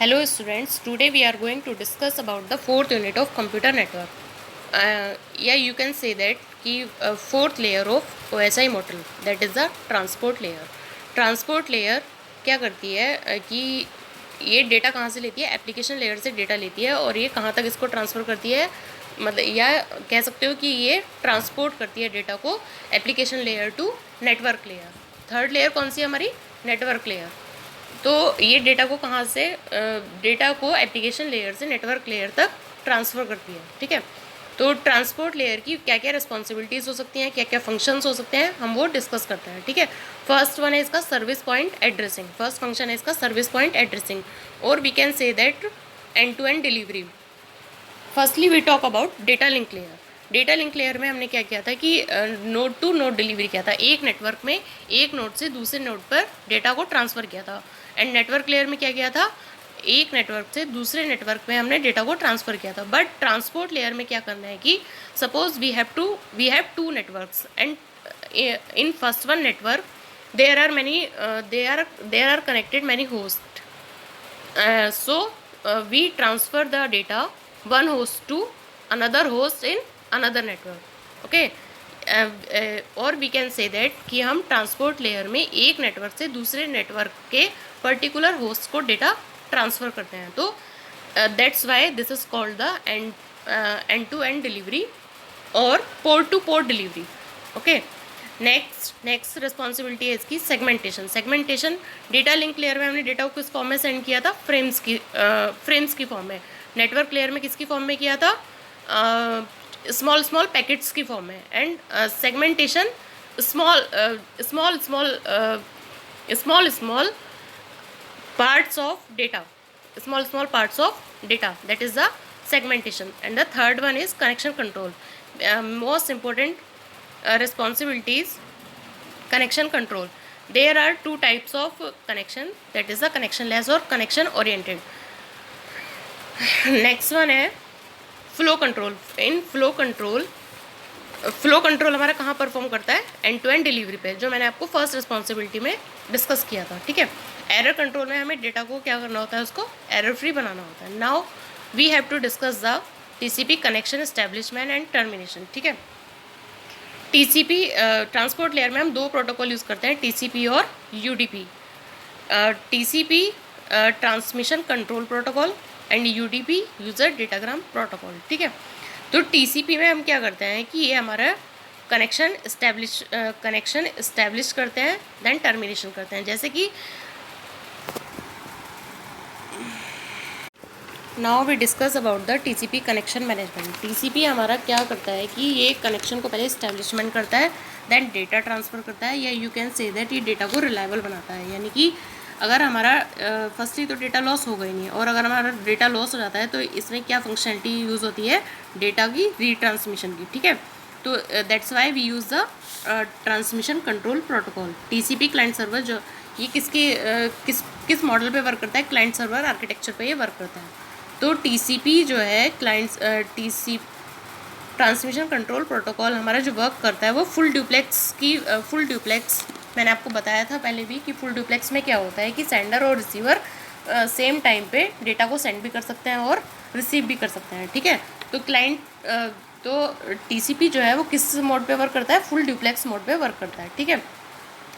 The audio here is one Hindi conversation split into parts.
Hello students, today we are going to discuss about the fourth unit of computer network. Yeah, you can say that कि fourth layer of OSI model, that is the transport layer. Transport layer क्या करती है कि ये डेटा कहाँ से लेती है, एप्लीकेशन लेयर से डेटा लेती है और ये कहाँ तक इसको ट्रांसफ़र करती है, मतलब या कह सकते हो कि ये ट्रांसपोर्ट करती है डेटा को application layer to network layer. Third layer कौन सी है हमारी, नेटवर्क लेयर. तो ये डेटा को कहाँ से, डेटा को एप्लीकेशन लेयर से नेटवर्क लेयर तक ट्रांसफ़र करती है. ठीक है, तो ट्रांसपोर्ट लेयर की क्या क्या रिस्पॉन्सिबिलिटीज़ हो सकती हैं, क्या क्या फंक्शंस हो सकते हैं, हम वो डिस्कस करते हैं. ठीक है, फर्स्ट वन है इसका service point addressing. First function है इसका सर्विस पॉइंट एड्रेसिंग, और we can say that end to end delivery. Firstly we talk about data link layer. Data link layer में हमने क्या किया था कि नोड टू नोड डिलीवरी किया था. एक नेटवर्क में एक नोड से दूसरे नोड पर डेटा को ट्रांसफ़र किया था. एंड नेटवर्क लेयर में क्या किया था, एक नेटवर्क से दूसरे नेटवर्क में हमने डेटा को ट्रांसफ़र किया था. बट ट्रांसपोर्ट लेयर में क्या करना है कि suppose we have two networks and in first one network there are connected many host. So we transfer the data one host to another host in another network. Okay, और वी कैन से दैट कि हम ट्रांसपोर्ट लेयर में एक नेटवर्क से दूसरे नेटवर्क के पर्टिकुलर होस्ट को डेटा ट्रांसफ़र करते हैं. तो that's why this is called the end to end delivery और port to port delivery. Okay, next responsibility है इसकी segmentation. Segmentation data link layer में हमने डेटा को किस फॉर्म में सेंड किया था, फ्रेम्स की फॉर्म में. नेटवर्क लेयर में किसकी फॉर्म में किया था, स्मॉल पैकेट्स की फॉर्म में. And segmentation small parts of data, small parts of data, that is the segmentation. And the third one is connection control. Most important responsibilities, connection control. There are two types of connection, that is the connectionless or connection oriented. Next one है फ्लो कंट्रोल. इन फ्लो कंट्रोल हमारा कहाँ परफॉर्म करता है, एंड टू एंड डिलीवरी पे, जो मैंने आपको फर्स्ट रिस्पॉन्सिबिलिटी में डिस्कस किया था. ठीक है, एरर कंट्रोल में हमें डेटा को क्या करना होता है, उसको एरर फ्री बनाना होता है. Now we have to discuss the TCP connection establishment and termination. ठीक है, टीसीपी ट्रांसपोर्ट लेयर में हम दो प्रोटोकॉल यूज़ करते हैं, टीसीपी और UDP. TCP transmission control protocol and UDP user datagram protocol. ठीक है, तो टीसीपी में हम क्या करते हैं कि ये हमारा कनेक्शन इस्टेब्लिश करते हैं, देन टर्मिनेशन करते हैं. जैसे कि now we discuss about the TCP connection management. TCP हमारा क्या करता है कि ये कनेक्शन को पहले इस्टेब्लिशमेंट करता है, देन डेटा ट्रांसफ़र करता है, या यू कैन से दैट ये डेटा को रिलायबल बनाता है. यानी कि अगर हमारा फर्स्टली तो डेटा लॉस होगा ही नहीं, और अगर हमारा डेटा लॉस हो जाता है तो इसमें क्या फंक्शनलिटी यूज़ होती है, डेटा की रीट्रांसमिशन की. ठीक है, तो that's why we use the transmission control protocol. TCP client server जो ये किस मॉडल पे वर्क करता है, क्लाइंट सर्वर आर्किटेक्चर पे ये वर्क करता है. तो टीसीपी जो है ट्रांसमिशन कंट्रोल प्रोटोकॉल हमारा जो वर्क करता है वो फुल ड्यूप्लेक्स मैंने आपको बताया था पहले भी कि फुल ड्यूप्लेक्स में क्या होता है कि सेंडर और रिसीवर सेम टाइम पे डेटा को सेंड भी कर सकते हैं और रिसीव भी कर सकते हैं. ठीक है, तो टीसीपी जो है वो किस मोड पे वर्क करता है, फुल ड्यूप्लेक्स मोड पे वर्क करता है. ठीक है,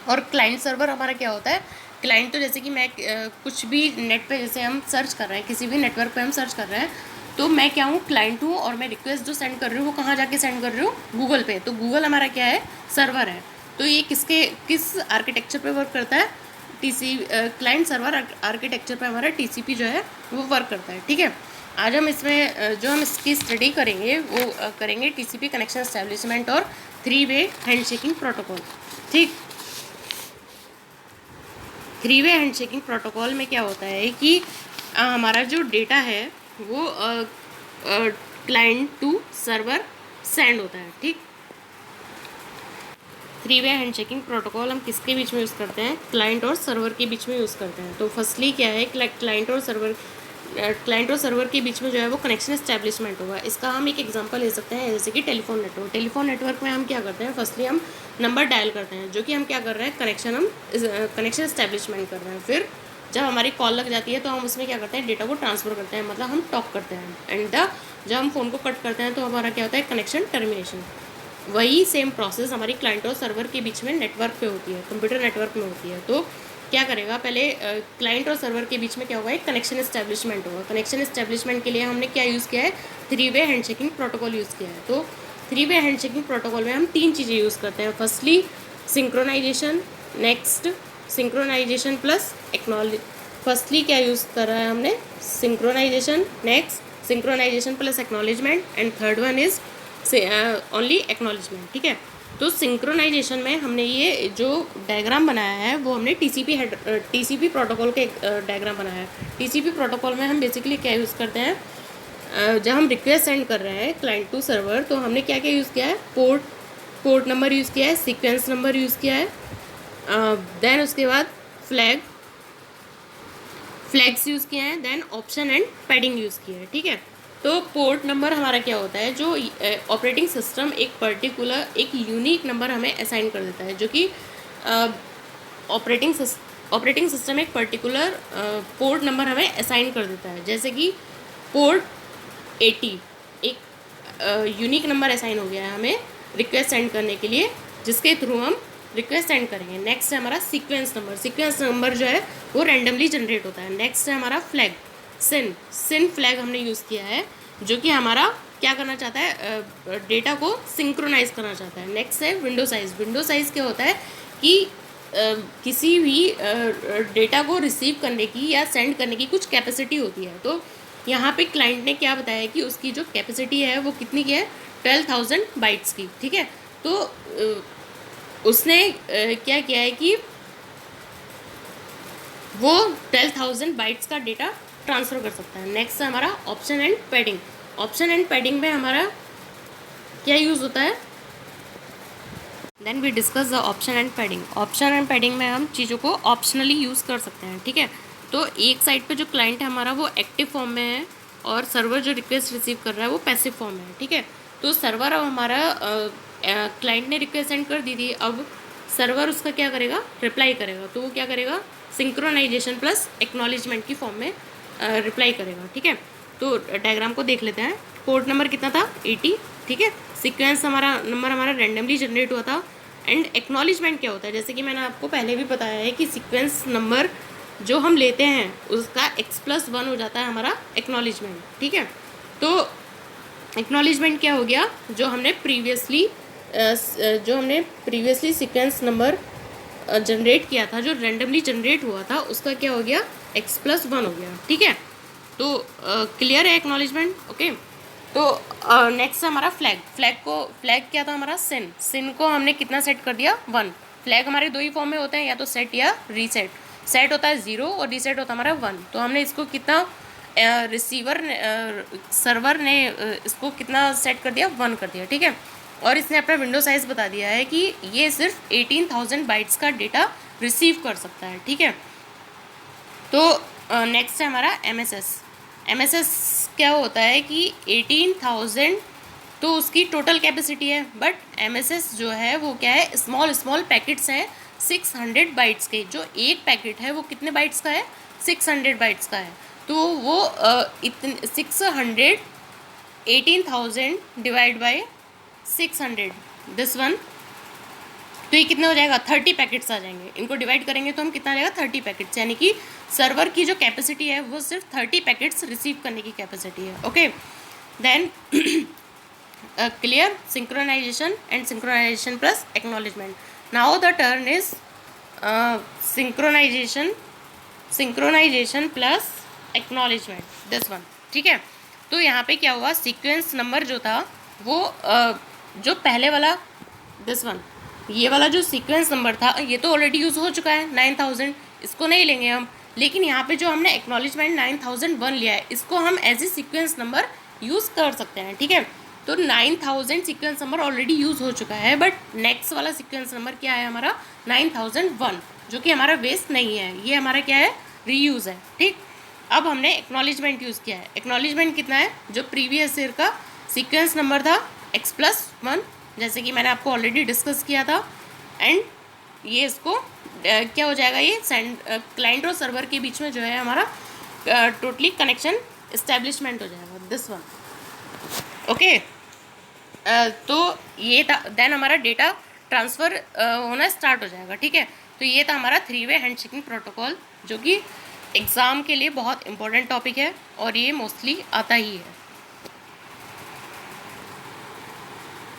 और क्लाइंट सर्वर हमारा क्या होता है, क्लाइंट तो जैसे कि मैं कुछ भी नेट पे जैसे हम सर्च कर रहे हैं, किसी भी नेटवर्क पे हम सर्च कर रहे हैं, तो मैं क्या हूँ, क्लाइंट हूँ, और मैं रिक्वेस्ट जो सेंड कर रही हूँ वो कहाँ जाके सेंड कर रही हूँ, गूगल पे. तो गूगल हमारा क्या है, सर्वर है. तो ये किस आर्किटेक्चर पे वर्क करता है, क्लाइंट सर्वर आर्किटेक्चर पे हमारा टीसीपी जो है वो वर्क करता है. ठीक है, आज हम इसमें जो हम इसकी स्टडी करेंगे वो करेंगे टीसीपी कनेक्शन एस्टेब्लिशमेंट और 3-वे हैंडशेकिंग प्रोटोकॉल. ठीक, 3-वे हैंडशेकिंग प्रोटोकॉल में क्या होता है कि हमारा जो डेटा है वो क्लाइंट टू सर्वर सेंड होता है. ठीक, 3-वे हैंडशेकिंग प्रोटोकॉल हम किसके बीच में यूज़ करते हैं, क्लाइंट और सर्वर के बीच में यूज़ करते हैं. तो फर्स्टली क्या है, क्लाइंट और सर्वर के बीच में जो है वो कनेक्शन एस्टेब्लिशमेंट होगा. इसका हम एक एग्जांपल ले सकते हैं, जैसे कि टेलीफोन नेटवर्क में हम क्या करते हैं, फर्स्टली हम नंबर डायल करते हैं, जो कि हम क्या कर रहे हैं, कनेक्शन एस्टेब्लिशमेंट कर रहे हैं. फिर जब हमारी कॉल लग जाती है तो हम उसमें क्या करते हैं, डेटा को ट्रांसफ़र करते हैं, मतलब हम टॉक करते हैं। एंड जब हम फ़ोन को कट करते हैं तो हमारा क्या होता है, कनेक्शन टर्मिनेशन। वही सेम प्रोसेस हमारी क्लाइंट और सर्वर के बीच में नेटवर्क पे होती है, कंप्यूटर नेटवर्क में होती है। तो क्या करेगा, पहले क्लाइंट और सर्वर के बीच में क्या होगा, एक कनेक्शन इस्टेब्लिशमेंट होगा। कनेक्शन इस्टेब्लिशमेंट के लिए हमने क्या यूज़ किया है, 3-वे हैंडशेकिंग प्रोटोकॉल यूज़ किया है। तो 3-वे हैंडशेकिंग प्रोटोकॉल में हम 3 चीज़ें यूज़ करते हैं। Firstly synchronization, next synchronization plus acknowledge. Firstly क्या यूज़ करा है हमने, synchronization, next synchronization plus acknowledgement, and third one is only acknowledgement. ठीक है, तो सिंक्रोनाइजेशन में हमने ये जो डायग्राम बनाया है वो हमने टीसीपी प्रोटोकॉल के डायग्राम बनाया है। टीसीपी प्रोटोकॉल में हम बेसिकली क्या यूज़ करते हैं, जब हम रिक्वेस्ट सेंड कर रहे हैं क्लाइंट टू सर्वर, तो हमने क्या क्या यूज़ किया है, पोर्ट नंबर यूज़ किया है, सीक्वेंस नंबर यूज़ किया है, देन उसके बाद फ्लैग्स यूज़ किए हैं, then option and padding use किया है। ठीक है, तो पोर्ट नंबर हमारा क्या होता है, जो ऑपरेटिंग सिस्टम एक पर्टिकुलर एक यूनिक नंबर हमें असाइन कर देता है, जो कि ऑपरेटिंग सिस्टम एक पर्टिकुलर पोर्ट नंबर हमें असाइन कर देता है। जैसे कि पोर्ट 80 एक यूनिक नंबर असाइन हो गया है हमें रिक्वेस्ट सेंड करने के लिए, जिसके थ्रू हम रिक्वेस्ट सेंड करेंगे। नेक्स्ट है हमारा सीक्वेंस नंबर जो है वो रैंडमली जनरेट होता है। नेक्स्ट है हमारा फ्लैग, सिन फ्लैग हमने यूज़ किया है, जो कि हमारा क्या करना चाहता है, डेटा को सिंक्रोनाइज करना चाहता है। नेक्स्ट है विंडो साइज़ क्या होता है कि किसी भी डेटा को रिसीव करने की या सेंड करने की कुछ कैपेसिटी होती है। तो यहाँ पे क्लाइंट ने क्या बताया कि उसकी जो कैपेसिटी है वो कितनी की है, 12,000 बाइट्स की। ठीक है, तो उसने क्या किया है कि वो 12,000 बाइट्स का डेटा ट्रांसफ़र कर सकता है। नेक्स्ट है हमारा ऑप्शन एंड पैडिंग में हमारा क्या यूज़ होता है, then we discuss the option and padding में हम चीज़ों को ऑप्शनली यूज़ कर सकते हैं। ठीक है, तो एक साइड पे जो क्लाइंट है हमारा वो एक्टिव फॉर्म में है, और सर्वर जो रिक्वेस्ट रिसीव कर रहा है वो पैसिव फॉर्म में है। ठीक है, तो सर्वर अब हमारा क्लाइंट ने रिक्वेस्ट सेंड कर दी थी, अब सर्वर उसका क्या करेगा, रिप्लाई करेगा। तो वो क्या करेगा, सिंक्रोनाइजेशन प्लस एक्नॉलेजमेंट की फॉर्म में रिप्लाई करेगा। ठीक है, तो डायग्राम को देख लेते हैं। पोर्ट नंबर कितना था, 80। ठीक है, सीक्वेंस नंबर हमारा रैंडमली जनरेट हुआ था। एंड एक्नॉलेजमेंट क्या होता है, जैसे कि मैंने आपको पहले भी बताया है कि सीक्वेंस नंबर जो हम लेते हैं उसका x+1 हो जाता है हमारा एक्नॉलेजमेंट। ठीक है, तो एक्नॉलेजमेंट क्या हो गया, जो हमने प्रीवियसली सीक्वेंस नंबर जनरेट किया था, जो रैंडमली जनरेट हुआ था, उसका क्या हो गया, x+1 हो गया। ठीक है, तो क्लियर है एक्नॉलेजमेंट। ओके, तो नेक्स्ट हमारा फ्लैग क्या था हमारा, सिन को हमने कितना सेट कर दिया, 1। फ्लैग हमारे दो ही फॉर्म में होते हैं, या तो सेट या रीसेट। सेट होता है 0 और रीसेट होता है हमारा 1। तो हमने इसको कितना सर्वर ने इसको कितना सेट कर दिया, 1 कर दिया। ठीक है, और इसने अपना विंडो साइज़ बता दिया है कि ये सिर्फ 18,000 बाइट्स का डेटा रिसीव कर सकता है। ठीक है, तो नेक्स्ट है हमारा एमएसएस क्या होता है कि 18,000 तो उसकी टोटल कैपेसिटी है, बट एमएसएस जो है वो क्या है, स्मॉल पैकेट्स हैं 600 बाइट्स के। जो एक पैकेट है वो कितने बाइट्स का है, 600 बाइट्स का है। तो वो 18,000 डिवाइड बाय 600, दिस वन, तो ये कितना हो जाएगा, 30 पैकेट्स आ जाएंगे। इनको डिवाइड करेंगे तो हम कितना आ जाएगा, 30 पैकेट्स, यानी कि सर्वर की जो कैपेसिटी है वो सिर्फ 30 पैकेट्स रिसीव करने की कैपेसिटी है। Okay, then clear, synchronization plus acknowledgement. Now the turn is synchronization plus acknowledgement, this one. ठीक है, तो यहाँ पे क्या हुआ, सीक्वेंस नंबर जो था वो जो पहले वाला, दिस वन, ये वाला जो सीक्वेंस नंबर था ये तो ऑलरेडी यूज़ हो चुका है 9,000, इसको नहीं लेंगे हम। लेकिन यहाँ पे जो हमने एक्नॉलेजमेंट 9,001 लिया है, इसको हम as a sequence number use कर सकते हैं। ठीक है, तो 9,000 सीक्वेंस नंबर ऑलरेडी यूज़ हो चुका है, बट नेक्स्ट वाला सीक्वेंस नंबर क्या है हमारा, 9,001, जो कि हमारा वेस्ट नहीं है, ये हमारा क्या है, रीयूज़ है। ठीक, अब हमने एक्नॉलेजमेंट यूज़ किया है। एक्नॉलेजमेंट कितना है, जो प्रीवियस ईयर का सीक्वेंस नंबर था x+1, जैसे कि मैंने आपको ऑलरेडी डिस्कस किया था, एंड ये इसको क्या हो जाएगा, ये क्लाइंट और सर्वर के बीच में जो है हमारा टोटली कनेक्शन इस्टेब्लिशमेंट हो जाएगा, दिस वन। ओके, तो ये था, देन हमारा डेटा ट्रांसफ़र होना स्टार्ट हो जाएगा। ठीक है, तो ये था हमारा 3-वे हैंडशेकिंग प्रोटोकॉल, जो कि एग्ज़ाम के लिए बहुत इंपॉर्टेंट टॉपिक है और ये मोस्टली आता ही है।